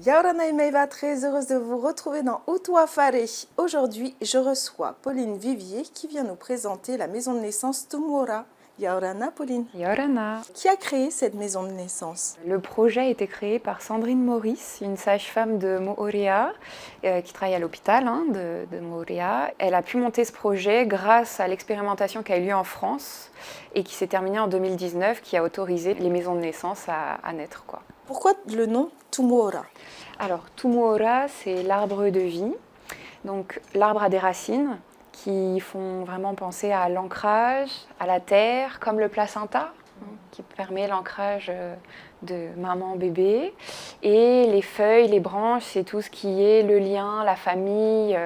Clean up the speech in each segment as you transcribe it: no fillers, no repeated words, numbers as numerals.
Yaorana et Maïva, très heureuse de vous retrouver dans Utua Fare. Aujourd'hui, je reçois Pauline Vivier qui vient nous présenter la maison de naissance Tumora. Yaorana, Pauline. Yorana. Qui a créé cette maison de naissance? Le projet a été créé par Sandrine Maurice, une sage-femme de Moorea qui travaille à l'hôpital de Moorea. Elle a pu monter ce projet grâce à l'expérimentation qui a eu lieu en France et qui s'est terminée en 2019, qui a autorisé les maisons de naissance à naître, quoi. Pourquoi le nom Tumora? Alors, Tumora, c'est l'arbre de vie. Donc, l'arbre a des racines qui font vraiment penser à l'ancrage, à la terre, comme le placenta, qui permet l'ancrage de maman-bébé. Et les feuilles, les branches, c'est tout ce qui est le lien, la famille.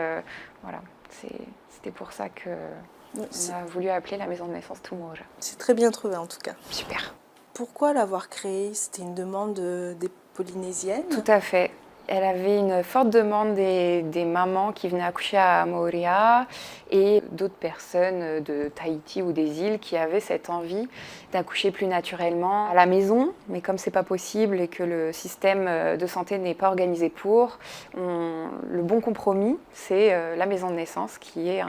Voilà, c'était pour ça qu'on a voulu appeler la maison de naissance Tumora. C'est très bien trouvé en tout cas. Super. Pourquoi l'avoir créée? C'était une demande des Polynésiennes? Tout à fait. Elle avait une forte demande des mamans qui venaient accoucher à Moorea et d'autres personnes de Tahiti ou des îles qui avaient cette envie d'accoucher plus naturellement à la maison. Mais comme c'est pas possible et que le système de santé n'est pas organisé pour, le bon compromis, c'est la maison de naissance qui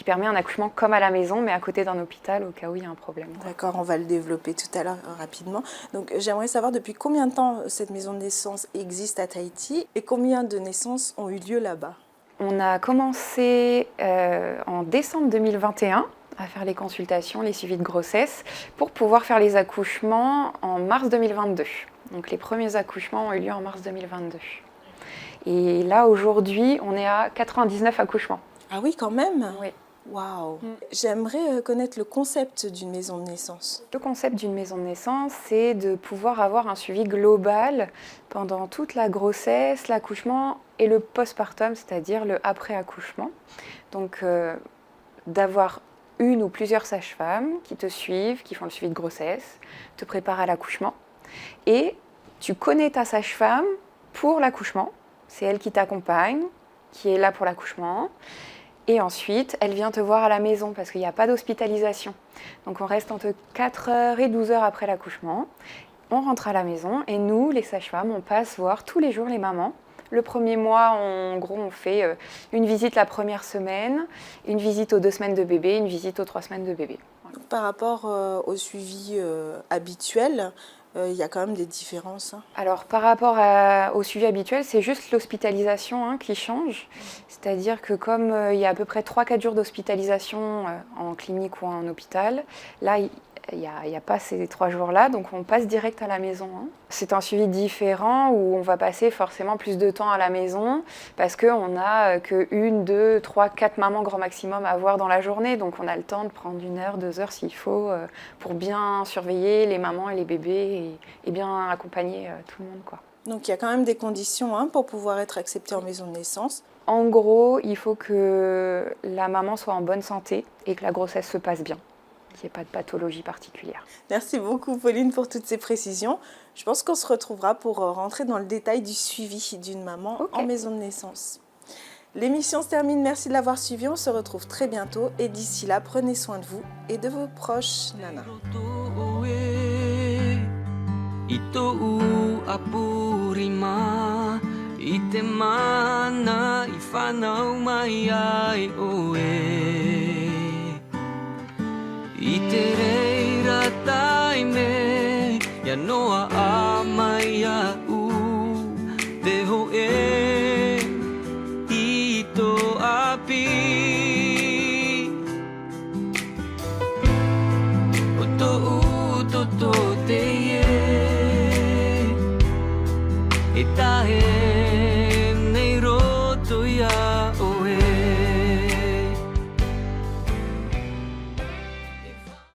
permet un accouchement comme à la maison, mais à côté d'un hôpital au cas où il y a un problème. D'accord, on va le développer tout à l'heure rapidement. Donc j'aimerais savoir depuis combien de temps cette maison de naissance existe à Tahiti et combien de naissances ont eu lieu là-bas? On a commencé en décembre 2021 à faire les consultations, les suivis de grossesse, pour pouvoir faire les accouchements en mars 2022. Donc les premiers accouchements ont eu lieu en mars 2022. Et là, aujourd'hui, on est à 99 accouchements. Ah oui, quand même? Oui. Waouh! J'aimerais connaître le concept d'une maison de naissance. Le concept d'une maison de naissance, c'est de pouvoir avoir un suivi global pendant toute la grossesse, l'accouchement et le postpartum, c'est-à-dire le après-accouchement. Donc, d'avoir une ou plusieurs sages-femmes qui te suivent, qui font le suivi de grossesse, te préparent à l'accouchement. Et tu connais ta sage-femme pour l'accouchement. C'est elle qui t'accompagne, qui est là pour l'accouchement. Et ensuite, elle vient te voir à la maison parce qu'il n'y a pas d'hospitalisation. Donc on reste entre 4 heures et 12 heures après l'accouchement. On rentre à la maison et nous, les sages-femmes, on passe voir tous les jours les mamans. Le premier mois, en gros, on fait une visite la première semaine, une visite aux 2 semaines de bébé, une visite aux 3 semaines de bébé. Voilà. Par rapport au suivi habituel, il y a quand même des différences. Alors, par rapport au suivi habituel, c'est juste l'hospitalisation qui change. C'est-à-dire que comme il y a à peu près 3-4 jours d'hospitalisation en clinique ou en hôpital, là, il n'y a pas ces 3 jours-là, donc on passe direct à la maison. C'est un suivi différent où on va passer forcément plus de temps à la maison parce qu'on n'a que 1, 2, 3, 4 mamans grand maximum à voir dans la journée. Donc on a le temps de prendre 1 heure, 2 heures s'il faut pour bien surveiller les mamans et les bébés et bien accompagner tout le monde, quoi. Donc il y a quand même des conditions pour pouvoir être acceptée en maison de naissance. En gros, il faut que la maman soit en bonne santé et que la grossesse se passe bien. Qu'il n'y ait pas de pathologie particulière. Merci beaucoup Pauline pour toutes ces précisions. Je pense qu'on se retrouvera pour rentrer dans le détail du suivi d'une maman en maison de naissance. L'émission se termine, merci de l'avoir suivi, on se retrouve très bientôt et d'ici là, prenez soin de vous et de vos proches. Nana. I te reira taime, ya noa a mai a u, te ho i to api. O to te e tae.